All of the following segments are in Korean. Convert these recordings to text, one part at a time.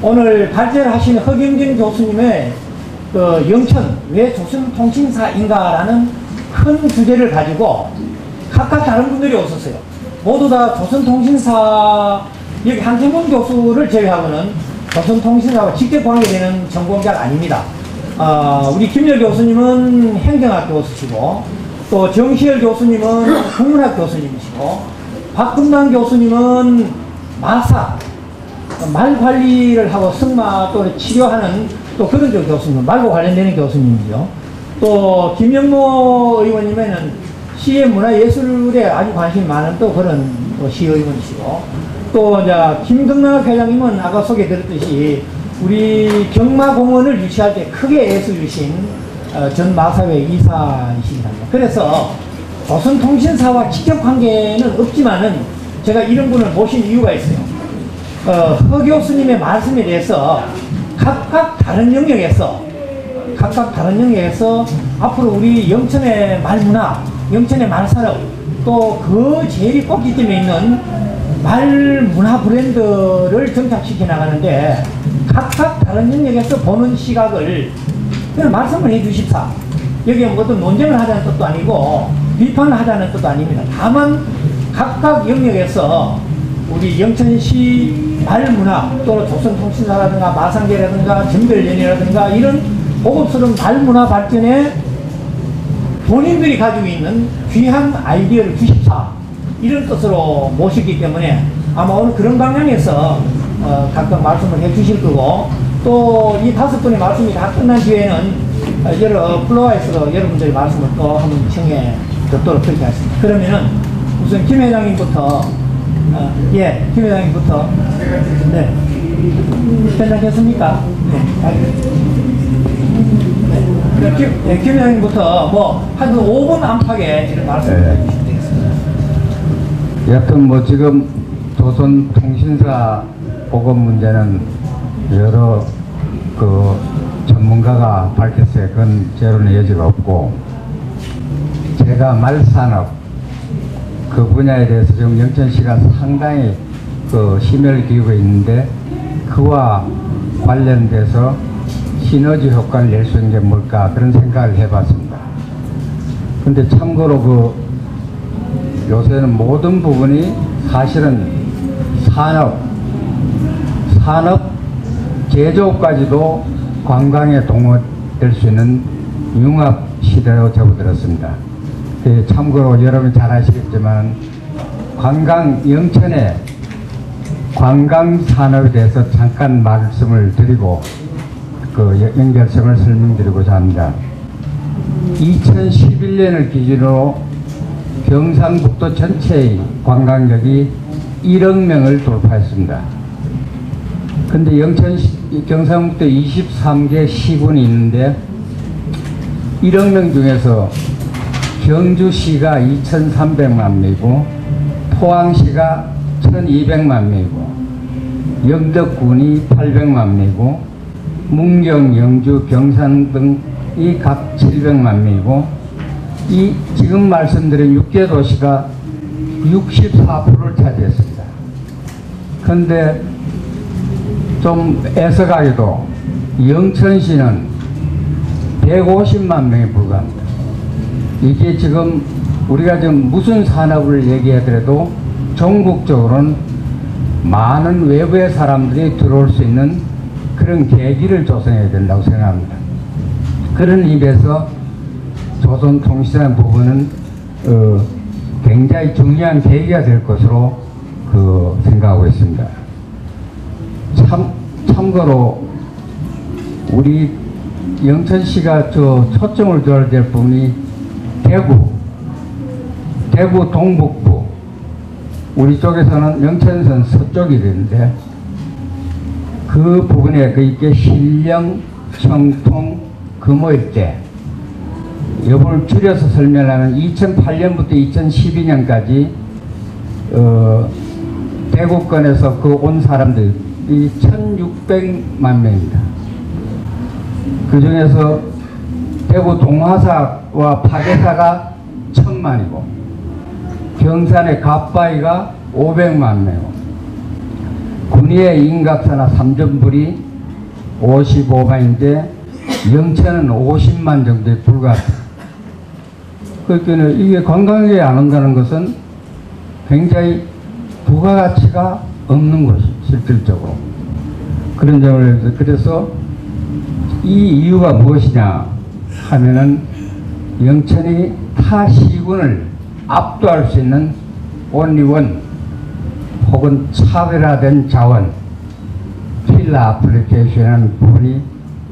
오늘 발제를 하신 허경진 교수님의 그 영천 왜 조선통신사인가라는 큰 주제를 가지고 각각 다른 분들이 오셨어요. 모두 다 조선통신사, 여기 한태문 교수를 제외하고는 조선통신사와 직접 관계되는 전공자가 아닙니다. 우리 김열 교수님은 행정학 교수시고, 또 정시열 교수님은 국문학 교수님이시고, 박금남 교수님은 마사, 말 관리를 하고 승마 또 치료하는 또 그런 교수님, 말과 관련되는 교수님이죠. 또 김영모 의원님에는 시의 문화예술에 아주 관심이 많은 또 그런 또 시의원이시고, 또 이제 김덕락 회장님은 아까 소개드렸듯이 우리 경마공원을 유치할 때 크게 애쓰주신 전 마사회 이사이십니다. 그래서 조선통신사와 직접 관계는 없지만은 제가 이런 분을 모신 이유가 있어요. 허 교수님의 말씀에 대해서 각각 다른 영역에서 앞으로 우리 영천의 말문화, 영천의 말산업, 또 그 제일 꼭지점에 있는 말문화 브랜드를 정착시켜 나가는데 각각 다른 영역에서 보는 시각을 그냥 말씀을 해 주십사. 여기에 뭐 어떤 논쟁을 하자는 뜻도 아니고 비판을 하자는 뜻도 아닙니다. 다만 각각 영역에서 우리 영천시 말문화, 또 조선통신사라든가 마산계라든가 정별연이라든가 이런 고급스러운 말문화 발전에 본인들이 가지고 있는 귀한 아이디어를 주십사, 이런 뜻으로 모셨기 때문에 아마 오늘 그런 방향에서 각각 말씀을 해 주실 거고, 또 이 5분의 말씀이 다 끝난 뒤에는 여러 플로어에서 여러분들의 말씀을 또 한번 청해 듣도록 그렇게 하겠습니다. 그러면은 우선 김 회장님부터, 김 회장님부터. 네. 괜찮겠습니까? 네. 김 회장님부터 뭐 한 5분 안팎에 지금 말씀을 해주시면 되겠습니다. 여튼 뭐 지금 조선통신사 보건 문제는 여러 그 전문가가 밝혔어요. 그건 제로는 여지가 없고, 제가 말산업 그 분야에 대해서 지금 영천시가 상당히 그 심혈을 기울이고 있는데, 그와 관련돼서 시너지 효과를 낼 수 있는 게 뭘까, 그런 생각을 해봤습니다. 근데 참고로 그 요새는 모든 부분이 사실은 산업, 제조까지도 관광에 동원될 수 있는 융합 시대로 접어들었습니다. 참고로 여러분 잘 아시겠지만 영천의 관광 산업에 대해서 잠깐 말씀을 드리고 그 연결성을 설명드리고자 합니다. 2011년을 기준으로 경상북도 전체의 관광객이 1억 명을 돌파했습니다. 근데 경상북도 23개 시군이 있는데 1억 명 중에서 경주시가 2,300만 명이고, 포항시가 1,200만 명이고, 영덕군이 800만 명이고, 문경, 영주, 경산 등이 각 700만 명이고, 이 지금 말씀드린 6개 도시가 64%를 차지했습니다. 그런데 좀 애석하게도 영천시는 150만 명에 불과합니다. 이게 지금 우리가 지금 무슨 산업을 얘기하더라도 전국적으로는 많은 외부의 사람들이 들어올 수 있는 그런 계기를 조성해야 된다고 생각합니다. 그런 의미에서 조선통신사 부분은 굉장히 중요한 계기가 될 것으로 생각하고 있습니다. 참고로 우리 영천시가 초점을 둬야 될 부분이 대구 동북부, 우리 쪽에서는 영천선 서쪽이 되는데, 그 부분에 이게 신령, 청통, 금호 일대, 이걸 줄여서 설명하면 2008년부터 2012년까지 대구권에서 온 사람들이 1,600만 명입니다. 그 중에서 대구 동화사와 파계사가 1,000만이고, 경산의 갓바위가 500만 명, 군위의 인각사나 삼전불이 55만인데 영천은 50만 정도에 불과합니다. 그러니까 이게 관광객이 안 온다는 것은 굉장히 부가가치가 없는 것이 실질적으로 그런 점을 그래서 이 이유가 무엇이냐 하면은 영천이 타 시군을 압도할 수 있는 온리원 혹은 차별화된 자원 필라 애플리케이션이라는 부분이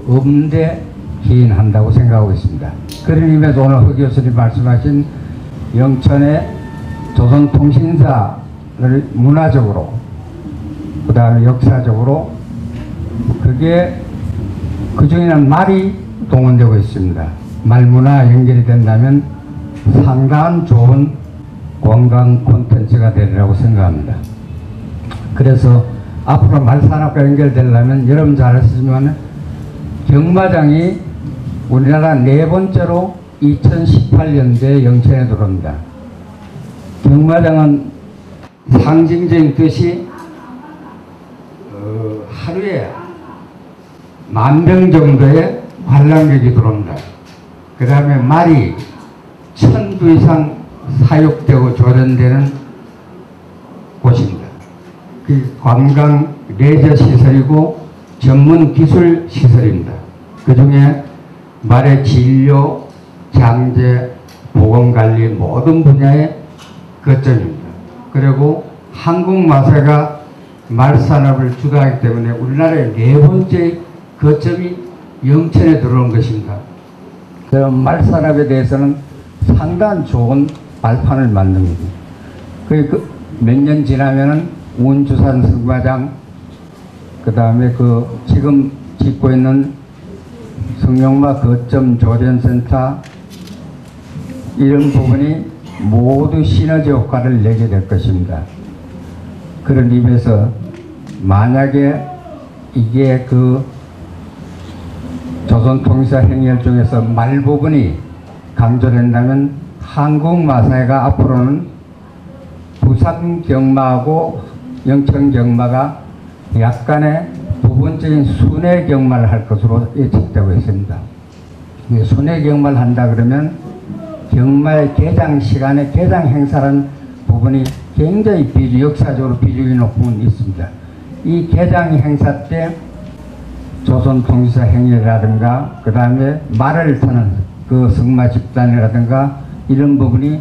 없는데 기인한다고 생각하고 있습니다. 그런 의미에서 오늘 허 교수님 말씀하신 영천의 조선통신사를 문화적으로 그 다음에 역사적으로 그게 그중에는 말이 동원되고 있습니다. 말문화 연결이 된다면 상당한 좋은 관광 콘텐츠가 되리라고 생각합니다. 그래서 앞으로 말산업과 연결되려면 여러분 잘 아시지만 경마장이 우리나라 네 번째로 2018년도에 영천에 들어옵니다. 경마장은 상징적인 뜻이 하루에 10,000명 정도의 관람객이 들어옵니다. 그 다음에 말이 1,000두 이상 사육되고 조련되는 곳입니다. 그 관광 레저 시설이고 전문 기술 시설입니다. 그 중에 말의 진료, 장제, 보건관리 모든 분야의 거점입니다. 그리고 한국마사가 말산업을 주도하기 때문에 우리나라의 네 번째 거점이 영천에 들어온 것입니다. 말산업에 대해서는 상당한 좋은 발판을 만듭니다. 몇 년 지나면은 운주산 승마장, 그 다음에 지금 짓고 있는 성룡마 거점 조련센터 이런 부분이 모두 시너지 효과를 내게 될 것입니다. 그런 의미에서 만약에 이게 조선통일사 행렬 중에서 말 부분이 강조된다면 한국마사회가 앞으로는 부산 경마하고 영천 경마가 약간의 부분적인 순회 경마를 할 것으로 예측되고 있습니다. 순회 경마를 한다 그러면 경마의 개장 시간에 개장 행사라는 부분이 굉장히 역사적으로 비중이 높은 부분이 있습니다. 이 개장 행사 때 조선통일사 행렬이라든가 그 다음에 말을 타는 그 승마 집단이라든가 이런 부분이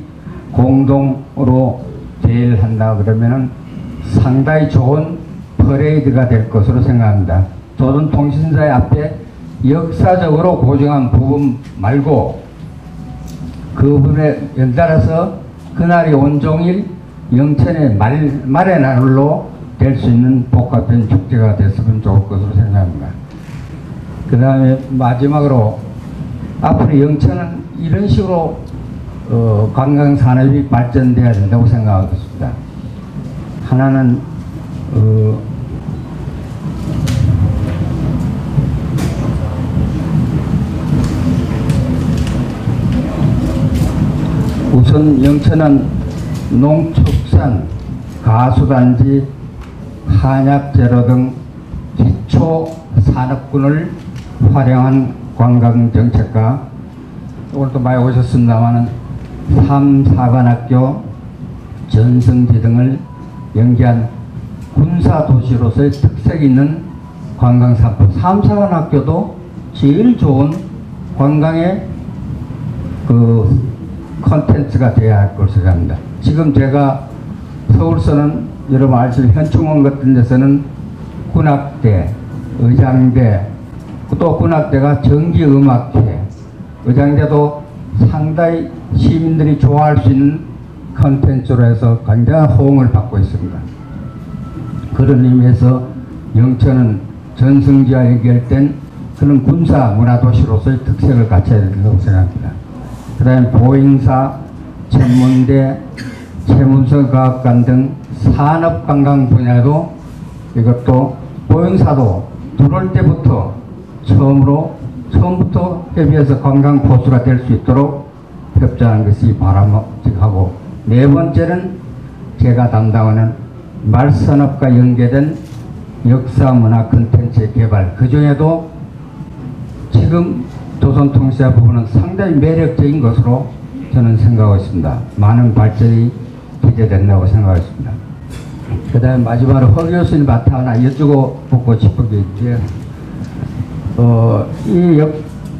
공동으로 대회를 한다 그러면은 상당히 좋은 퍼레이드가 될 것으로 생각합니다. 조선통신사의 앞에 역사적으로 고정한 부분 말고 그 부분에 연달아서 그날이 온종일 영천의 말의 날로 될 수 있는 복합된 축제가 됐으면 좋을 것으로 생각합니다. 그 다음에 마지막으로 앞으로 영천은 이런 식으로 관광산업이 발전돼야 된다고 생각하고 있습니다. 하나는 우선 영천은 농축산, 가수단지, 한약재료 등 기초 산업군을 활용한 관광정책과 오늘도 많이 오셨습니다만 삼사관학교, 전성지 등을 연계한 군사도시로서의 특색 있는 관광산업. 삼사관학교도 제일 좋은 관광의 콘텐츠가 되어야 할 것으로 생각합니다. 지금 제가 서울서는 여러분 아시는 현충원 같은 데서는 군악대, 의장대, 또 군악대가 전기음악회, 의장대도 상당히 시민들이 좋아할 수 있는 콘텐츠로 해서 굉장한 호응을 받고 있습니다. 그런 의미에서 영천은 전승지와 연결된 그런 군사 문화도시로서의 특색을 갖춰야 된다고 생각합니다. 그 다음에 보행사, 천문대, 최문서과학관 등 산업관광 분야도 이것도 보행사도 들어올 때부터 처음부터 협의해서 관광 보수가 될 수 있도록 협조하는 것이 바람직하고, 네 번째는 제가 담당하는 말산업과 연계된 역사 문화 콘텐츠의 개발, 그 중에도 지금 조선통신사 부분은 상당히 매력적인 것으로 저는 생각하고 있습니다. 많은 발전이 기대된다고 생각하고 있습니다. 그 다음에 마지막으로 허 교수님한테 하나 여쭈고 싶은 게 있지.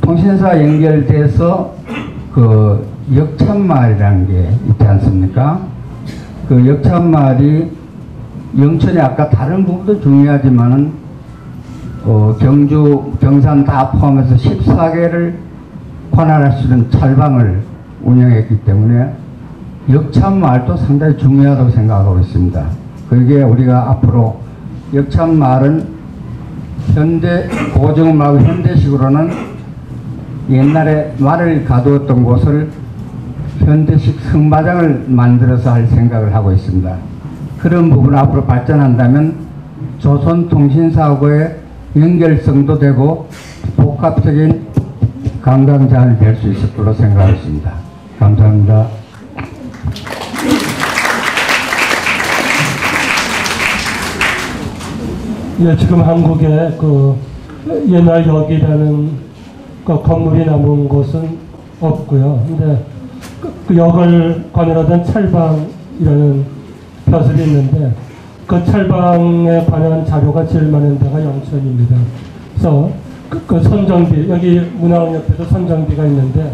통신사 연결돼서 그 역참마을이라는 게 있지 않습니까? 그 역참마을이 영천이 아까 다른 부분도 중요하지만은 경주, 경산 다 포함해서 14개를 관할할 수 있는 찰방을 운영했기 때문에 역참마을도 상당히 중요하다고 생각하고 있습니다. 그게 우리가 앞으로 역참마을은 현대 고정 말고 현대식으로는 옛날에 말을 가두었던 곳을 현대식 승마장을 만들어서 할 생각을 하고 있습니다. 그런 부분 앞으로 발전한다면 조선통신사하고의 연결성도 되고 복합적인 관광자원이 될 수 있을 걸로 생각했습니다. 감사합니다. 예, 지금 한국에 그 옛날 역이라는 그 건물이 남은 곳은 없고요. 근데 그 역을 관할하던 찰방이라는 벼슬이 있는데 그 찰방에 관한 자료가 제일 많은 데가 영천입니다. 그래서 그 선정비, 여기 문화원 옆에도 선정비가 있는데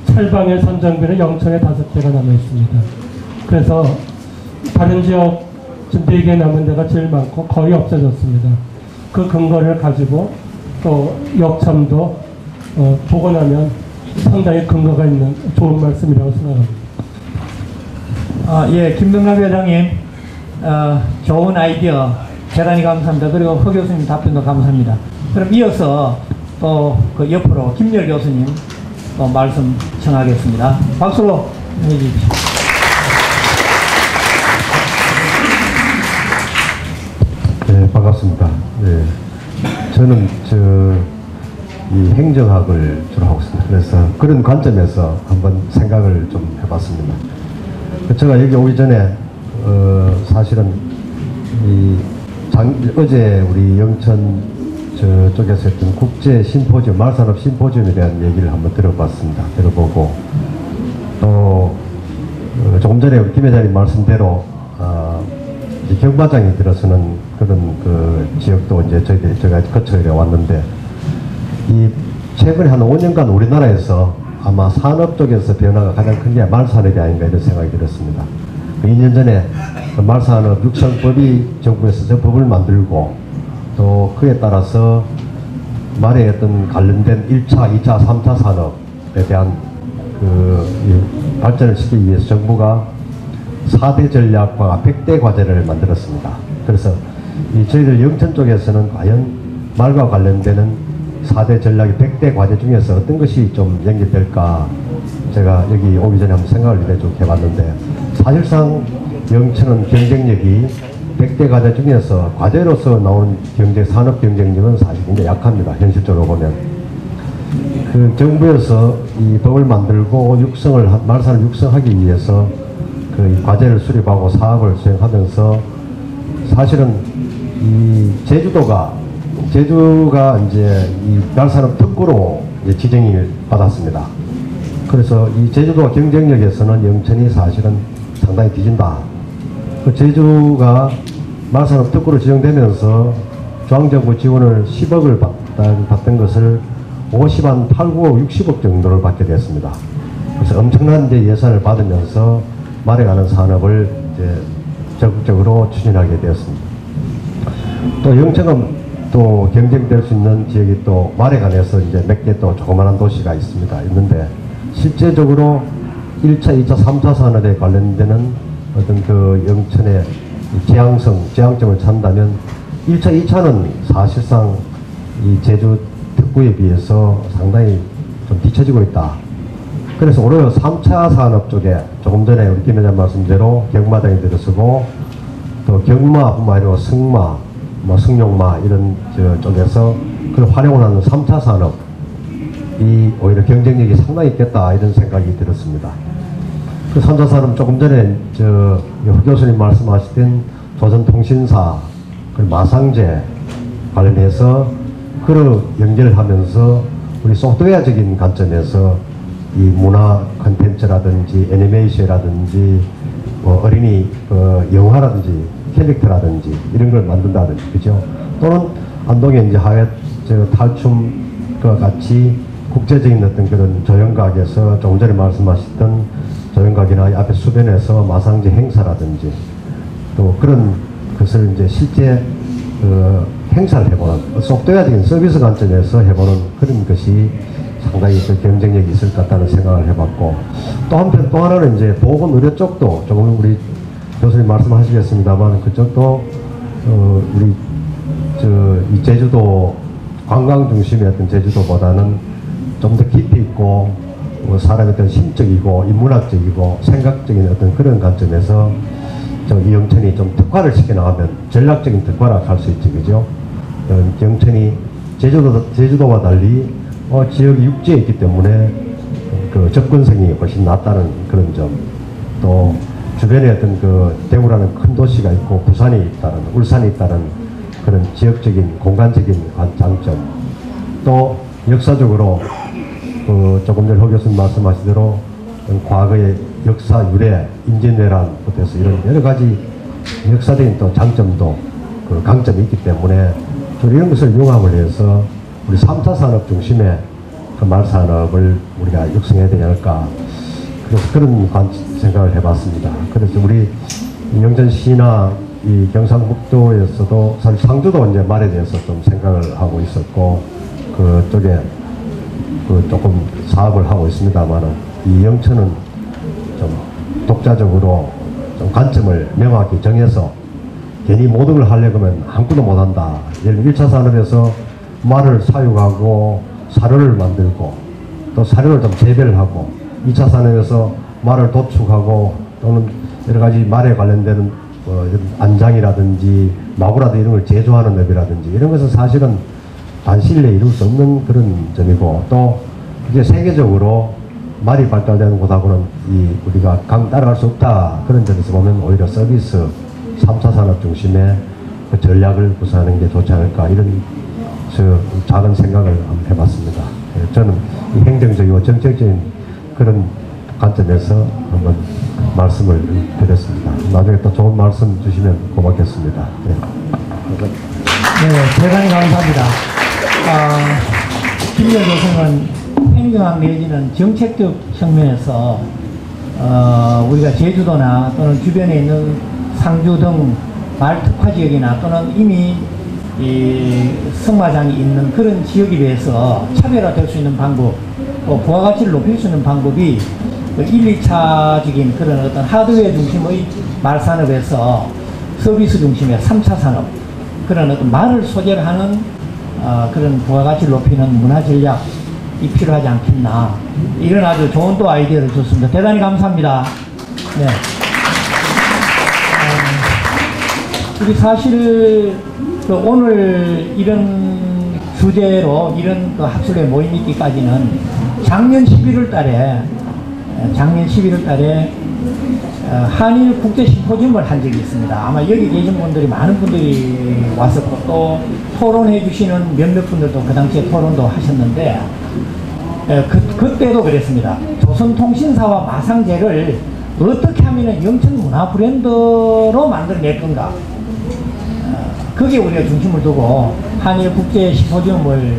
찰방의 선정비는 영천에 5개가 남아 있습니다. 그래서 다른 지역 4개 남은 데가 제일 많고 거의 없어졌습니다. 그 근거를 가지고 또 역참도 보고 나면 상당히 근거가 있는 좋은 말씀이라고 생각합니다. 예, 김병남 회장님, 좋은 아이디어 대단히 감사합니다. 그리고 허 교수님 답변도 감사합니다. 그럼 이어서 또 그 옆으로 김열 교수님 또 말씀 청하겠습니다. 박수로 해주십시오. 네, 반갑습니다. 네, 저는 이 행정학을 주로 하고 있습니다. 그래서 그런 관점에서 한번 생각을 좀 해봤습니다. 제가 여기 오기 전에 사실은 어제 우리 영천 저쪽에서 했던 국제 심포지엄, 말산업 심포지엄에 대한 얘기를 한번 들어봤습니다. 들어보고 또 조금 전에 우리 김 회장님 말씀대로 경마장이 들어서는 그런 그 지역도 이제 제가 거쳐 왔는데, 이 최근에 한 5년간 우리나라에서 아마 산업 쪽에서 변화가 가장 큰 게 말산업이 아닌가 이런 생각이 들었습니다. 2년 전에 그 말산업 육성법이 정부에서 저 법을 만들고 또 그에 따라서 말에 어떤 관련된 1차, 2차, 3차 산업에 대한 발전을 시키기 위해서 정부가 4대 전략과 100대 과제를 만들었습니다. 그래서 저희들 영천 쪽에서는 과연 말과 관련되는 4대 전략의 100대 과제 중에서 어떤 것이 좀 연결될까, 제가 여기 오기 전에 한번 생각을 쭉 해봤는데, 사실상 영천은 경쟁력이 100대 과제 중에서 과제로서 나온 산업 경쟁력은 사실 굉장히 약합니다. 현실적으로 보면. 그 정부에서 이 법을 만들고 말산을 육성하기 위해서 그 과제를 수립하고 사업을 수행하면서 사실은 이 제주가 이제 이 말산업 특구로 이제 지정을 받았습니다. 그래서 이 제주도 경쟁력에서는 영천이 사실은 상당히 뒤진다. 그 제주가 말산업 특구로 지정되면서 중앙정부 지원을 10억을 받던 것을 50한 8, 9억, 60억 정도를 받게 됐습니다. 그래서 엄청난 이제 예산을 받으면서 말에 관한 산업을 이제 적극적으로 추진하게 되었습니다. 또 영천은 또 경쟁될 수 있는 지역이 또 말에 관해서 이제 몇 개 또 조그마한 도시가 있는데, 실제적으로 1차, 2차, 3차 산업에 관련되는 어떤 그 영천의 지향점을 찾는다면 1차, 2차는 사실상 이 제주 특구에 비해서 상당히 좀 뒤처지고 있다. 그래서 오히려 3차 산업 쪽에 조금 전에 우리 김 회장 말씀대로 경마장이 들어서고 또 경마뿐만 아니라 승마, 승용마 이런 쪽에서 그걸 활용을 하는 3차 산업이 오히려 경쟁력이 상당히 있겠다 이런 생각이 들었습니다. 그 3차 산업 조금 전에 허 교수님 말씀하시던 조선통신사가 그리고 마상제 관련해서 그런 연결을 하면서 우리 소프트웨어적인 관점에서 이 문화 콘텐츠라든지 애니메이션이라든지 뭐 어린이 영화라든지 캐릭터라든지 이런 걸 만든다든지, 그죠? 또는 안동의 이제 하얏 탈춤과 같이 국제적인 어떤 그런 조형각에서 조금 전에 말씀하셨던 조형각이나 앞에 수변에서 마상제 행사라든지 또 그런 것을 이제 실제 행사를 해보는 소프트웨어적인 서비스 관점에서 해보는 그런 것이 상당히 그 경쟁력이 있을 것 같다는 생각을 해봤고, 또 한편 또 하나는 이제 보건 의료 쪽도 조금 우리 교수님 말씀하시겠습니다만 그쪽도 우리 이 제주도 관광 중심의 어떤 제주도보다는 좀 더 깊이 있고 사람의 어떤 심적이고 인문학적이고 생각적인 어떤 그런 관점에서 이 영천이 좀 특화를 시켜나가면 전략적인 특화를 할 수 있지, 그죠? 영천이 제주도와 달리 지역이 육지에 있기 때문에 그 접근성이 훨씬 낮다는 그런 점, 또 주변에 어떤 그 대구라는 큰 도시가 있고 부산이 있다는, 울산이 있다는 그런 지역적인 공간적인 장점, 또 역사적으로 조금 전에 허 교수님 말씀하시대로 과거의 역사 유래, 임진왜란부터 해서 이런 여러 가지 역사적인 또 장점도 그 강점이 있기 때문에 이런 것을 융합을 해서 우리 3차 산업 중심의 그 말산업을 우리가 육성해야 되지 않을까, 그래서 그런 생각을 해봤습니다. 그래서 우리 영천시나 이 경상북도에서도 사실 상주도 이제 말에 대해서 좀 생각을 하고 있었고 그쪽에 조금 사업을 하고 있습니다만은 이 영천은 좀 독자적으로 좀 관점을 명확히 정해서 괜히 모든 걸 하려고 하면 아무것도 못한다. 예를 들어 1차 산업에서 말을 사육하고 사료를 만들고 또 사료를 좀 재배를 하고 2차 산업에서 말을 도축하고 또는 여러 가지 말에 관련되는 안장이라든지 마구라든지 이런 걸 제조하는 업이라든지 이런 것은 사실은 단시일 내에 이룰 수 없는 그런 점이고, 또 이제 세계적으로 말이 발달되는 곳하고는 우리가 따라갈 수 없다. 그런 점에서 보면 오히려 서비스 3차 산업 중심의 그 전략을 구사하는 게 좋지 않을까, 이런 작은 생각을 한번 해봤습니다. 저는 이 행정적이고 정책적인 그런 관점에서 한번 말씀을 드렸습니다. 나중에 또 좋은 말씀 주시면 고맙겠습니다. 네. 네, 대단히 감사합니다. 김여 교수는 행정학 내지는 정책적 측면에서 우리가 제주도나 또는 주변에 있는 상주 등 말 특화 지역이나 또는 이미 이 승마장이 있는 그런 지역에 비해서 차별화될 수 있는 방법, 또 부가가치를 높일 수 있는 방법이 1, 2차적인 그런 어떤 하드웨어 중심의 말산업에서 서비스 중심의 3차 산업, 그런 어떤 말을 소재로 하는 그런 부가가치를 높이는 문화 전략이 필요하지 않겠나, 이런 아주 좋은 또 아이디어를 줬습니다. 대단히 감사합니다. 네. 우리 사실 오늘 이런 주제로 이런 학술회 모임 있기까지는 작년 11월 달에 한일 국제 심포지움을 한 적이 있습니다. 아마 여기 계신 분들이 많은 분들이 왔었고 또 토론해 주시는 몇몇 분들도 그 당시에 토론도 하셨는데 그때도 그랬습니다. 조선통신사와 마상제를 어떻게 하면 영천 문화 브랜드로 만들어낼 건가, 그게 우리가 중심을 두고 한일 국제 심포지움을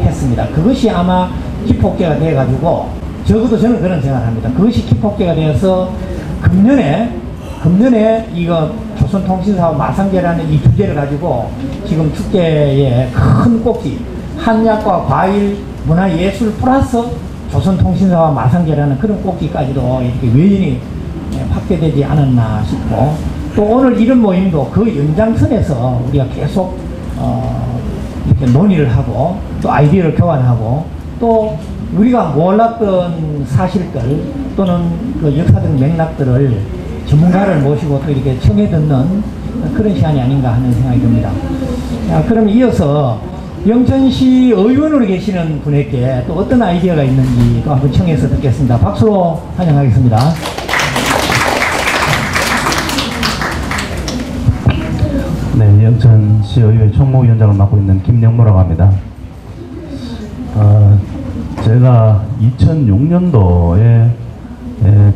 했습니다. 그것이 아마 기폭제가 돼가지고, 적어도 저는 그런 생각을 합니다. 그것이 기폭제가 되어서 금년에 이거 조선통신사와 마상제라는 이 주제를 가지고 지금 축제의 큰 꼭지, 한약과 과일, 문화예술 플러스 조선통신사와 마상제라는 그런 꼭지까지도 이렇게 외연이 확대되지 않았나 싶고, 또 오늘 이런 모임도 그 연장선에서 우리가 계속 이렇게 논의를 하고 또 아이디어를 교환하고 또 우리가 몰랐던 사실들 또는 그 역사적 맥락들을 전문가를 모시고 또 이렇게 청해 듣는 그런 시간이 아닌가 하는 생각이 듭니다. 그럼 이어서 영천시 의원으로 계시는 분에게 또 어떤 아이디어가 있는지 또 한번 청해서 듣겠습니다. 박수로 환영하겠습니다. 네, 영천시의회 총무위원장을 맡고 있는 김영모라고 합니다. 제가 2006년도에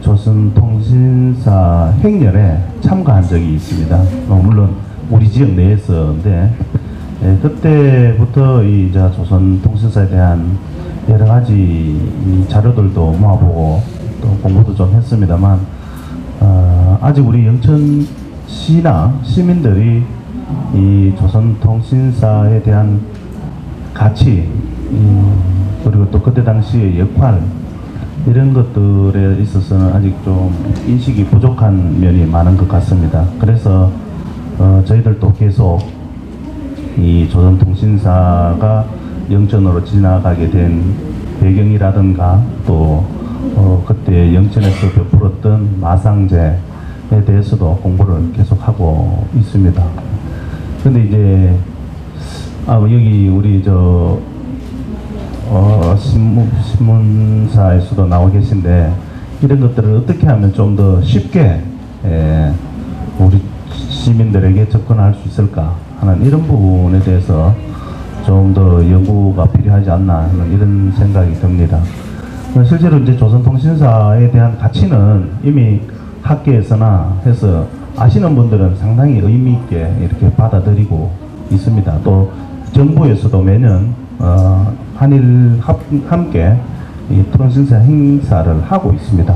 조선통신사 행렬에 참가한 적이 있습니다. 물론 우리 지역 내에서인데 그때부터 이 조선통신사에 대한 여러 가지 이 자료들도 모아보고 또 공부도 좀 했습니다만 아직 우리 영천시나 시민들이 이 조선통신사에 대한 가치 그리고 또 그때 당시의 역할 이런 것들에 있어서는 아직 좀 인식이 부족한 면이 많은 것 같습니다. 그래서 저희들도 계속 이 조선통신사가 영천으로 지나가게 된 배경이라든가 또 그때 영천에서 베풀었던 마상제에 대해서도 공부를 계속하고 있습니다. 근데 이제 여기 우리 신문사에서도 나와 계신데 이런 것들을 어떻게 하면 좀 더 쉽게 우리 시민들에게 접근할 수 있을까 하는 이런 부분에 대해서 좀 더 연구가 필요하지 않나 하는 이런 생각이 듭니다. 실제로 이제 조선통신사에 대한 가치는 이미 학계에서나 해서 아시는 분들은 상당히 의미 있게 이렇게 받아들이고 있습니다. 또 정부에서도 매년 한일 함께 이 통신사 행사를 하고 있습니다.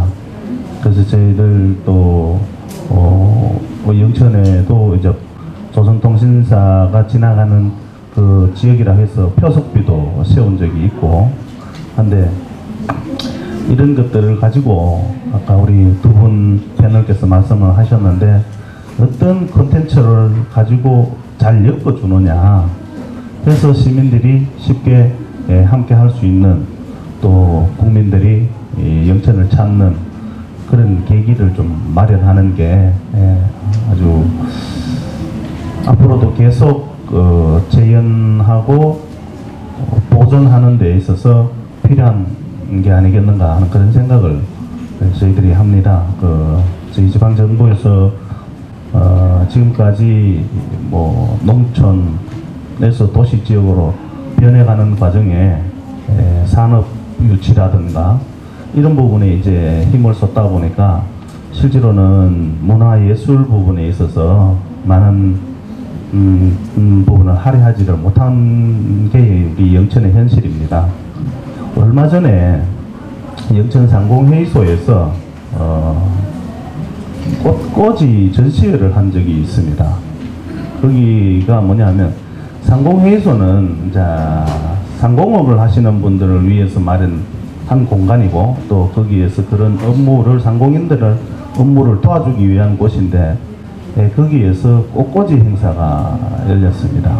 그래서 저희들 또 영천에도 이제 조선통신사가 지나가는 그 지역이라 해서 표석비도 세운 적이 있고 한데 이런 것들을 가지고 아까 우리 두 분 패널께서 말씀을 하셨는데 어떤 콘텐츠를 가지고 잘 엮어주느냐 그래서 시민들이 쉽게 함께 할 수 있는 또 국민들이 영천을 찾는 그런 계기를 좀 마련하는 게 아주 앞으로도 계속 재현하고 보존하는 데 있어서 필요한 게 아니겠는가 하는 그런 생각을 저희들이 합니다. 저희 지방정부에서 지금까지 뭐 농촌에서 도시지역으로 변해가는 과정에 산업 유치라든가 이런 부분에 이제 힘을 쏟다 보니까 실제로는 문화예술 부분에 있어서 많은 부분을 할애하지를 못한 게 우리 영천의 현실입니다. 얼마 전에 영천 상공회의소에서 꽃꽂이 전시회를 한 적이 있습니다. 거기가 뭐냐면 상공회의소는 상공업을 하시는 분들을 위해서 마련한 공간이고 또 거기에서 그런 업무를 상공인들을 업무를 도와주기 위한 곳인데 거기에서 꽃꽂이 행사가 열렸습니다.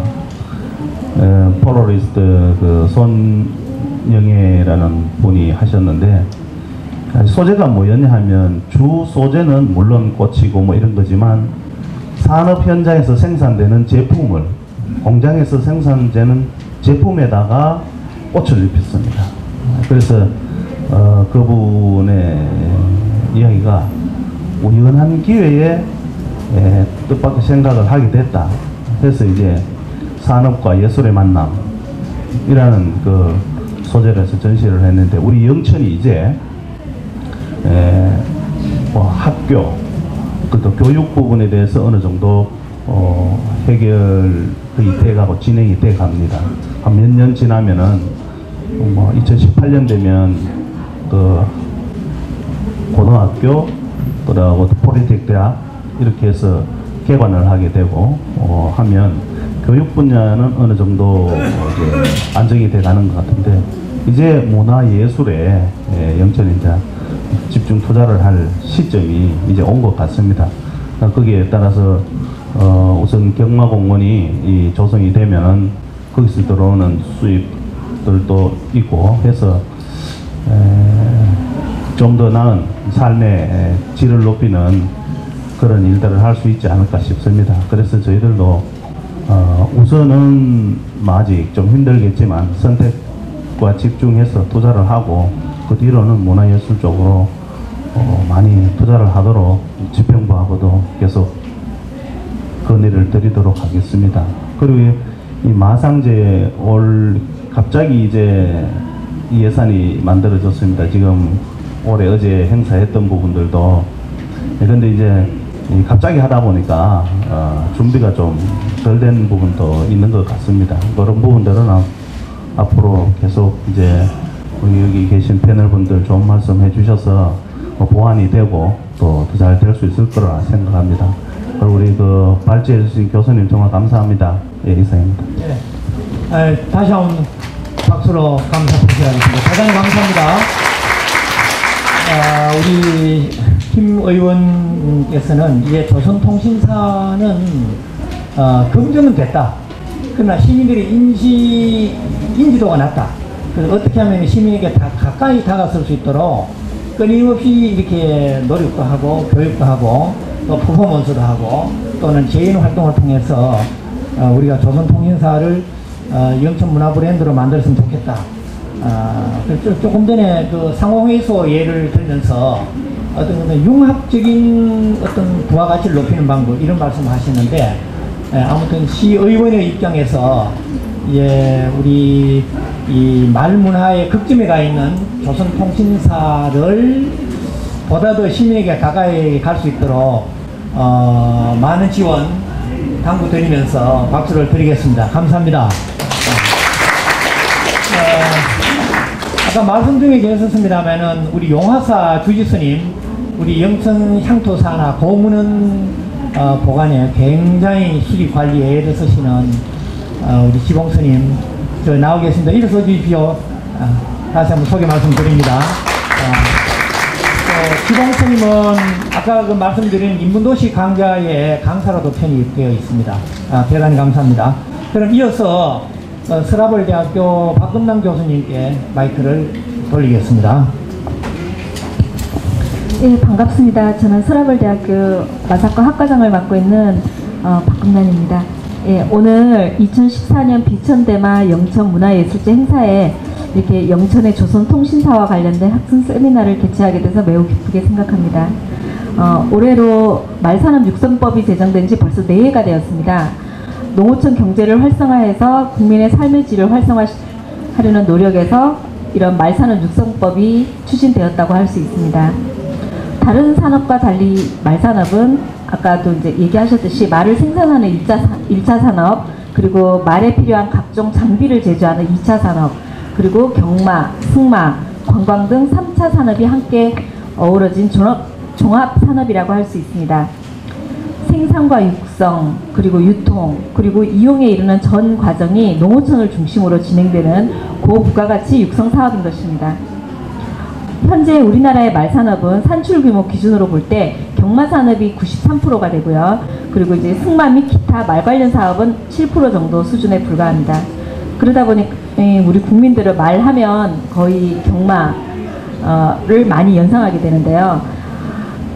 폴로리스트 손영애라는 분이 하셨는데 소재가 뭐였냐 하면 주 소재는 물론 꽃이고 뭐 이런 거지만 산업 현장에서 생산되는 제품을 공장에서 생산되는 제품에다가 꽃을 입혔습니다. 그래서 그분의 이야기가 우연한 기회에 뜻밖의 생각을 하게 됐다. 그래서 이제 산업과 예술의 만남이라는 그 소재로 해서 전시를 했는데 우리 영천이 이제 학교 또 교육 부분에 대해서 어느 정도 해결이 돼가고 진행이 돼 갑니다. 한 몇 년 지나면은 2018년 되면 그 고등학교 또 포리텍 대학 이렇게 해서 개관을 하게 되고 하면 교육 분야는 어느 정도 이제 안정이 돼 가는 것 같은데 이제 문화예술에 영천이 이제 집중 투자를 할 시점이 이제 온 것 같습니다. 거기에 따라서 우선 경마공원이 이 조성이 되면은 거기서 들어오는 수입들도 있고 해서 좀 더 나은 삶의 질을 높이는 그런 일들을 할 수 있지 않을까 싶습니다. 그래서 저희들도 우선은 아직 좀 힘들겠지만 선택과 집중해서 투자를 하고 그 뒤로는 문화예술 쪽으로 많이 투자를 하도록 지평부하고도 계속 건의를 드리도록 하겠습니다. 그리고 이 마상제 갑자기 이제 이 예산이 만들어졌습니다. 지금 올해 어제 행사했던 부분들도. 그런데 이제 갑자기 하다 보니까 준비가 좀 덜 된 부분도 있는 것 같습니다. 그런 부분들은 앞으로 계속 이제 우리 여기 계신 패널분들 좋은 말씀 해주셔서 보완이 되고 또 더 잘 될 수 있을 거라 생각합니다. 그리고 우리 그 발제해 주신 교수님 정말 감사합니다. 예, 이상입니다. 네. 다시 한번 박수로 감사드리겠습니다. 대단히 감사합니다. 우리 김 의원께서는 이제 조선통신사는 검증은 됐다. 그러나 시민들의 인지도가 낮다. 그래서 어떻게 하면 시민에게 가까이 다가설 수 있도록 끊임없이 이렇게 노력도 하고 교육도 하고 또 퍼포먼스도 하고 또는 재인 활동을 통해서 우리가 조선통신사를 영천 문화 브랜드로 만들었으면 좋겠다. 조금 전에 그 상호회의소 예를 들면서 어떤 융합적인 어떤 부가가치를 높이는 방법 이런 말씀을 하시는데 아무튼 시의원의 입장에서 우리 이 말문화의 극점에 가 있는 조선통신사를 보다 더 시민에게 가까이 갈 수 있도록 많은 지원 당부드리면서 박수를 드리겠습니다. 감사합니다. 아까 말씀 중에 계셨습니다만은 우리 용화사 주지스님, 우리 영천 향토사나 고문은 보관에 굉장히 수리 관리에 애를 쓰시는 우리 지봉스님 나오 계십니다. 일어서 주십시오. 다시 한번 소개 말씀드립니다. 지봉스님은 아까 그 말씀드린 인문도시 강좌의 강사로도 편입되어 있습니다. 대단히 감사합니다. 그럼 이어서 서라벌대학교 박금남 교수님께 마이크를 돌리겠습니다. 네, 반갑습니다. 저는 서라벌대학교 마사과 학과장을 맡고 있는 박금남입니다. 예, 오늘 2014년 비천대마 영천문화예술제 행사에 이렇게 영천의 조선통신사와 관련된 학술 세미나를 개최하게 돼서 매우 기쁘게 생각합니다. 올해로 말산업육성법이 제정된 지 벌써 4해가 되었습니다. 농어촌 경제를 활성화해서 국민의 삶의 질을 활성화하려는 노력에서 이런 말산업육성법이 추진되었다고 할 수 있습니다. 다른 산업과 달리 말산업은 아까도 이제 얘기하셨듯이 말을 생산하는 1차 산업, 그리고 말에 필요한 각종 장비를 제조하는 2차 산업, 그리고 경마, 승마, 관광 등 3차 산업이 함께 어우러진 종합 산업이라고 할 수 있습니다. 생산과 육성, 그리고 유통, 그리고 이용에 이르는 전 과정이 농어촌을 중심으로 진행되는 고부가가치 육성 사업인 것입니다. 현재 우리나라의 말산업은 산출 규모 기준으로 볼 때 경마 산업이 93%가 되고요. 그리고 이제 승마 및 기타 말 관련 사업은 7% 정도 수준에 불과합니다. 그러다 보니 우리 국민들은 말하면 거의 경마를 많이 연상하게 되는데요.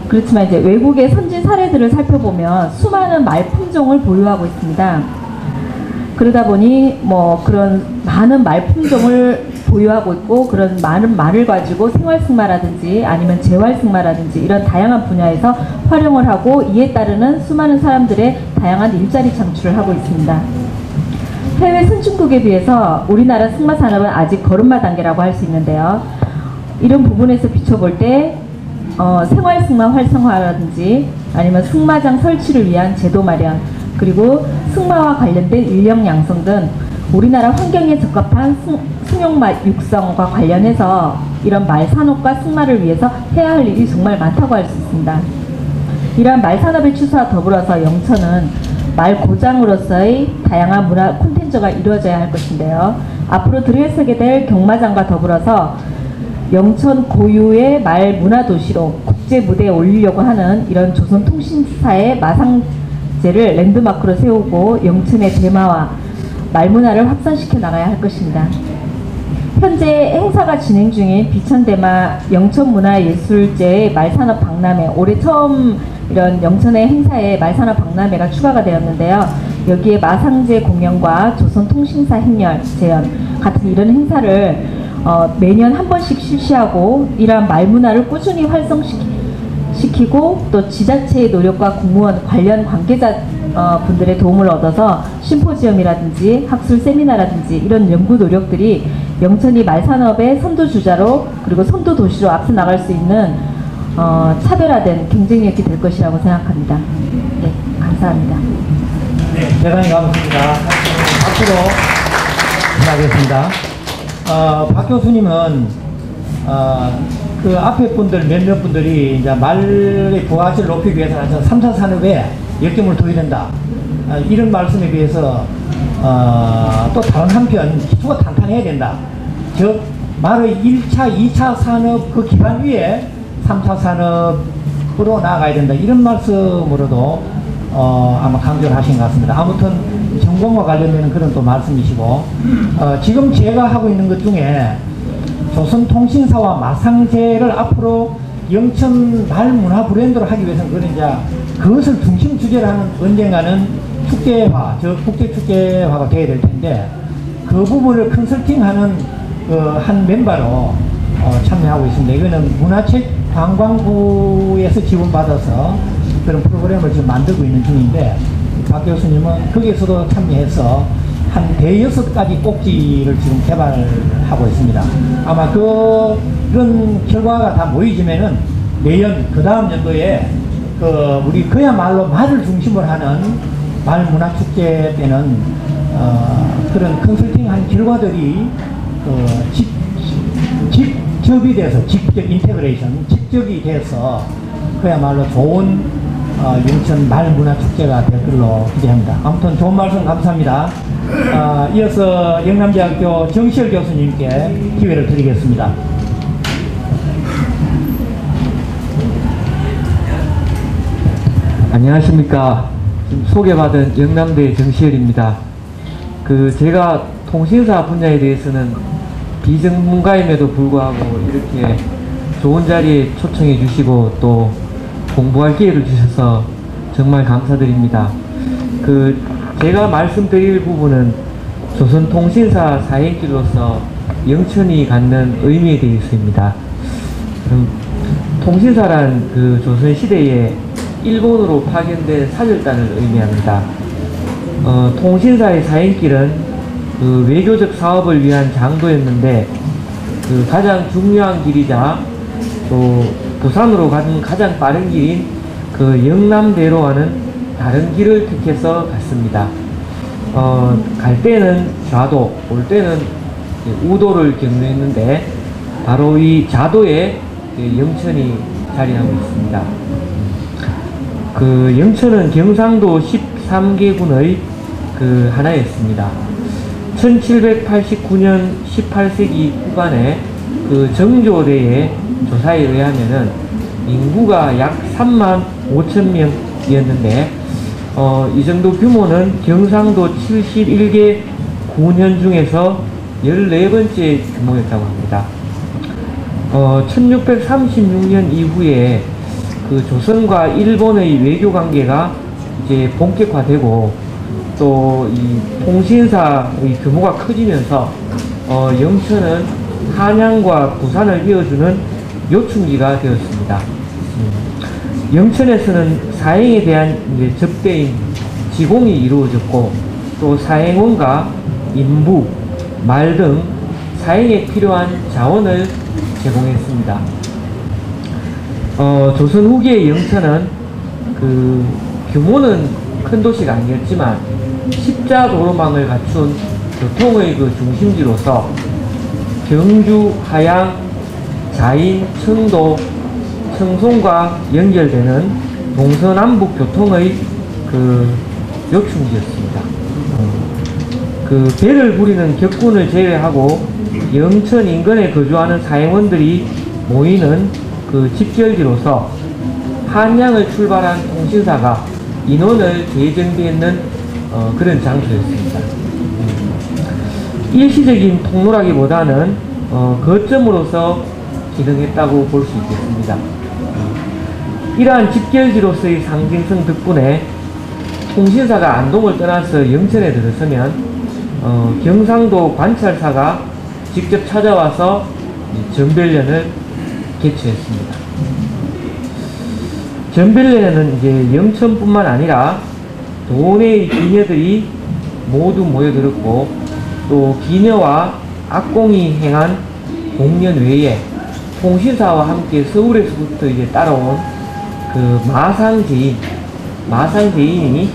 그렇지만 이제 외국의 선진 사례들을 살펴보면 수많은 말 품종을 보유하고 있습니다. 그러다 보니 뭐 그런 많은 말 품종을 보유하고 있고 그런 많은 말을 가지고 생활승마라든지 아니면 재활승마라든지 이런 다양한 분야에서 활용을 하고 이에 따르는 수많은 사람들의 다양한 일자리 창출을 하고 있습니다. 해외 선진국에 비해서 우리나라 승마 산업은 아직 걸음마 단계라고 할 수 있는데요. 이런 부분에서 비춰볼 때 생활승마 활성화라든지 아니면 승마장 설치를 위한 제도 마련, 그리고 승마와 관련된 인력 양성 등 우리나라 환경에 적합한 승용말 육성과 관련해서 이런 말산업과 승마를 위해서 해야 할 일이 정말 많다고 할 수 있습니다. 이러한 말산업의 추수와 더불어서 영천은 말 고장으로서의 다양한 문화 콘텐츠가 이루어져야 할 것인데요. 앞으로 들여서게 될 경마장과 더불어서 영천 고유의 말 문화도시로 국제 무대에 올리려고 하는 이런 조선통신사의 마상제를 랜드마크로 세우고 영천의 대마와 말문화를 확산시켜 나가야 할 것입니다. 현재 행사가 진행 중인 비천대마 영천문화예술제의 말산업 박람회, 올해 처음 이런 영천의 행사에 말산업 박람회가 추가가 되었는데요. 여기에 마상제 공연과 조선통신사 행렬, 재연 같은 이런 행사를 매년 한 번씩 실시하고 이러한 말문화를 꾸준히 활성시키는 익히고 또 지자체의 노력과 공무원 관련 관계자 분들의 도움을 얻어서 심포지엄이라든지 학술 세미나라든지 이런 연구 노력들이 영천이 말산업의 선도주자로 그리고 선도도시로 앞서 나갈 수 있는 차별화된 경쟁력이 될 것이라고 생각합니다. 네, 감사합니다. 네, 대단히 감사합니다. 박수로 시작하겠습니다. 박 교수님은 그 앞에 분들 몇몇 분들이 이제 말의 부가가치를 높이기 위해서는 3차 산업에 역점을 둬야 된다. 이런 말씀에 비해서 또 다른 한편 기초가 탄탄해야 된다. 즉 말의 1차, 2차 산업 그 기반 위에 3차 산업으로 나아가야 된다. 이런 말씀으로도 아마 강조를 하신 것 같습니다. 아무튼 전공과 관련되는 그런 또 말씀이시고 지금 제가 하고 있는 것 중에 조선통신사와 마상제를 앞으로 영천 말문화 브랜드로 하기 위해서는 그런 이제 그것을 중심 주제로 하는 언젠가는 축제화, 즉 국제축제화가 되어야 될 텐데 그 부분을 컨설팅하는 한 멤버로 참여하고 있습니다. 이거는 문화체육관광부에서 지원받아서 그런 프로그램을 지금 만들고 있는 중인데 박 교수님은 거기에서도 참여해서 한 5-6가지 꼭지를 지금 개발하고 있습니다. 아마 그런 결과가 다 모이지면은 내년 그 다음 연도에 우리 그야말로 말을 중심으로 하는 말문화축제 때는 그런 컨설팅한 결과들이 직접이 돼서 직접 인테그레이션, 직접이 돼서 그야말로 좋은 영천 말문화축제가 될 걸로 기대합니다. 아무튼 좋은 말씀 감사합니다. 이어서 영남대학교 정시열 교수님께 기회를 드리겠습니다. 안녕하십니까. 지금 소개받은 영남대 정시열입니다. 제가 통신사 분야에 대해서는 비전문가임에도 불구하고 이렇게 좋은 자리에 초청해 주시고 또 공부할 기회를 주셔서 정말 감사드립니다. 제가 말씀드릴 부분은 조선통신사 사행길로서 영천이 갖는 의미에 대해서입니다. 통신사란 조선시대에 일본으로 파견된 사절단을 의미합니다. 통신사의 사행길은 외교적 사업을 위한 장도였는데 가장 중요한 길이자 또 부산으로 가는 가장 빠른 길인 영남대로와는 다른 길을 택해서 갔습니다. 갈 때는 좌도, 올 때는 우도를 경유했는데 바로 이 좌도에 영천이 자리하고 있습니다. 영천은 경상도 13개군의 하나였습니다. 1789년 18세기 후반에 정조대의 조사에 의하면은 인구가 약 3만 5천 명이었는데 이 정도 규모는 경상도 71개 군현 중에서 14번째 규모였다고 합니다. 1636년 이후에 조선과 일본의 외교 관계가 이제 본격화되고 또 이 통신사의 규모가 커지면서 영천은 한양과 부산을 이어주는 요충지가 되었습니다. 영천에서는 사행에 대한 이제 접대인 지공이 이루어졌고 또 사행원과 인부, 말 등 사행에 필요한 자원을 제공했습니다. 조선 후기의 영천은 규모는 큰 도시가 아니었지만 십자도로망을 갖춘 교통의 중심지로서 경주, 하양, 자인, 청도, 청송과 연결되는 동서남북 교통의 요충지였습니다. 배를 부리는 격군을 제외하고 영천 인근에 거주하는 사행원들이 모이는 집결지로서 한양을 출발한 통신사가 인원을 재정비했는 그런 장소였습니다. 일시적인 통로라기보다는 거점으로서 기능했다고 볼 수 있겠습니다. 이러한 집결지로서의 상징성 덕분에 통신사가 안동을 떠나서 영천에 들어서면 경상도 관찰사가 직접 찾아와서 전별련을 개최했습니다. 전별년에는 이제 영천뿐만 아니라 도내의 기녀들이 모두 모여들었고, 또 기녀와 악공이 행한 공연 외에 통신사와 함께 서울에서부터 이제 따라온 그 마상제인이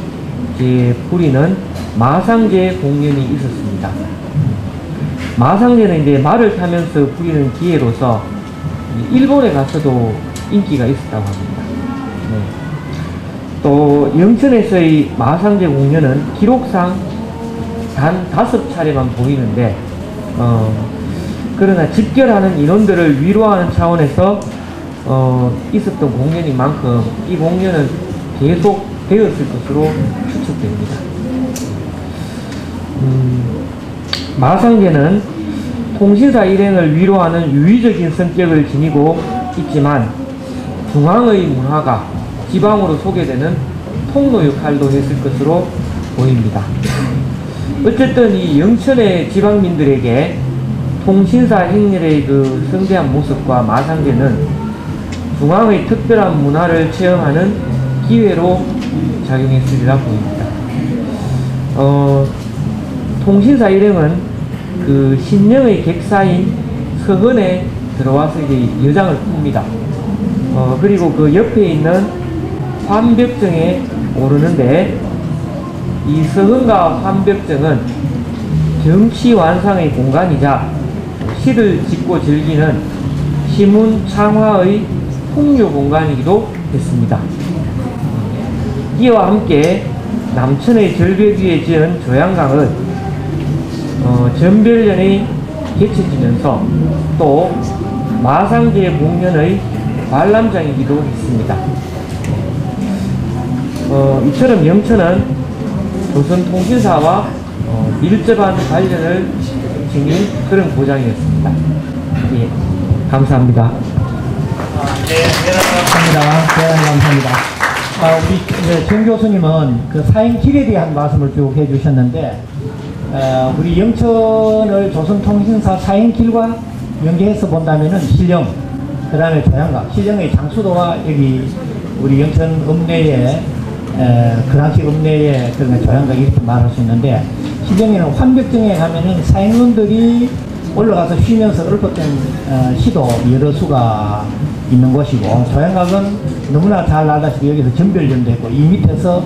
이제 부리는 마상제 공연이 있었습니다. 마상제는 이제 말을 타면서 부리는 기회로서 일본에 가서도 인기가 있었다고 합니다. 네. 또 영천에서의 마상제 공연은 기록상 단 5차례만 보이는데, 그러나 집결하는 인원들을 위로하는 차원에서 있었던 공연인 만큼 이 공연은 계속 되었을 것으로 추측됩니다. 마상제는 통신사 일행을 위로하는 유의적인 성격을 지니고 있지만 중앙의 문화가 지방으로 소개되는 통로 역할도 했을 것으로 보입니다. 어쨌든 이 영천의 지방민들에게 통신사 행렬의 그 성대한 모습과 마상제는 중앙의 특별한 문화를 체험하는 기회로 작용했으리라 보입니다. 통신사 일행은 그 신령의 객사인 서헌에 들어와서 이제 여장을 풉니다. 그리고 그 옆에 있는 환벽정에 오르는데, 이 서헌과 환벽정은 정치 완상의 공간이자 시를 짓고 즐기는 시문 창화의 풍류 공간이기도 했습니다. 이와 함께 남천의 절벽 위에 지은 조양강은 전별년에 개최지면서 또 마상제 공연의 관람장이기도 했습니다. 이처럼 영천은 조선통신사와 밀접한 관련을 지닌 그런 고장이었습니다. 예, 감사합니다. 대단히 감사합니다. 우리 정 교수님은 그 사행길에 대한 말씀을 쭉 해주셨는데, 우리 영천을 조선통신사 사행길과 연계해서 본다면은 신령, 그 다음에 조양각, 신령의 장수도와 여기 우리 영천 읍내에 그 당시 읍내에 그런 조양각 이렇게 말할 수 있는데, 신령에는 환벽정에 가면은 사행원들이 올라가서 쉬면서 읊었던 시도 여러 수가 있는 곳이고, 조양각은 너무나 잘 알다시피 여기서 전별전도 했고, 이 밑에서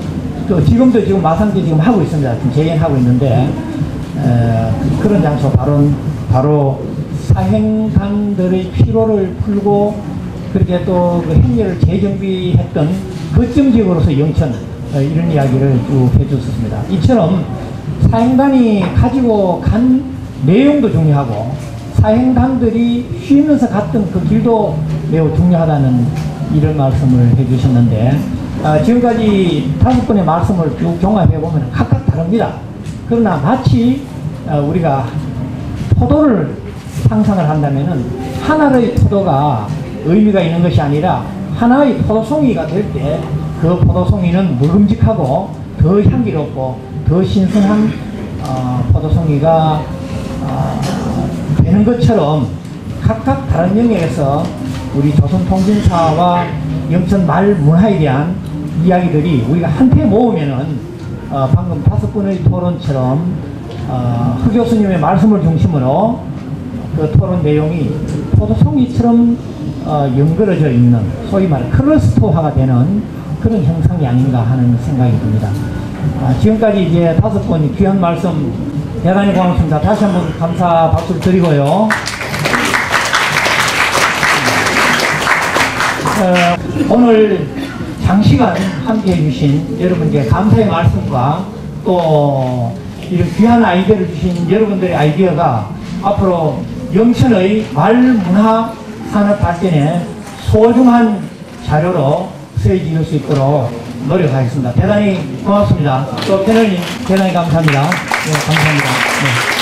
또 지금도 지금 마상제 지금 하고 있습니다. 지금 재연하고 있는데, 그런 장소 바로 사행단들의 피로를 풀고 그렇게 또 그 행렬을 재정비했던 거점 지역으로서 영천, 이런 이야기를 쭉 해줬습니다. 이처럼 사행단이 가지고 간 내용도 중요하고 사행단들이 쉬면서 갔던 그 길도 매우 중요하다는 이런 말씀을 해주셨는데, 지금까지 5분의 말씀을 쭉 종합해보면 각각 다릅니다. 그러나 마치 우리가 포도를 상상을 한다면은 하나의 포도가 의미가 있는 것이 아니라 하나의 포도송이가 될 때 그 포도송이는 먹음직하고 더 향기롭고 더 신선한 포도송이가 되는 것처럼 각각 다른 영역에서 우리 조선통신사와 영천 말 문화에 대한 이야기들이 우리가 한테 모으면은 방금 5분의 토론처럼 흑 교수님의 말씀을 중심으로 그 토론 내용이 포도송이처럼 연결어져 있는 소위 말해 클러스터화가 되는 그런 형상이 아닌가 하는 생각이 듭니다. 지금까지 이제 5분 귀한 말씀 대단히 고맙습니다. 다시 한번 감사 박수를 드리고요. 오늘 장시간 함께 해주신 여러분께 감사의 말씀과 또 이런 귀한 아이디어를 주신 여러분들의 아이디어가 앞으로 영천의 말문화 산업 발전에 소중한 자료로 쓰여질 수 있도록 노력하겠습니다. 대단히 고맙습니다. 또 패널님 대단히 감사합니다. 네, 감사합니다. 네.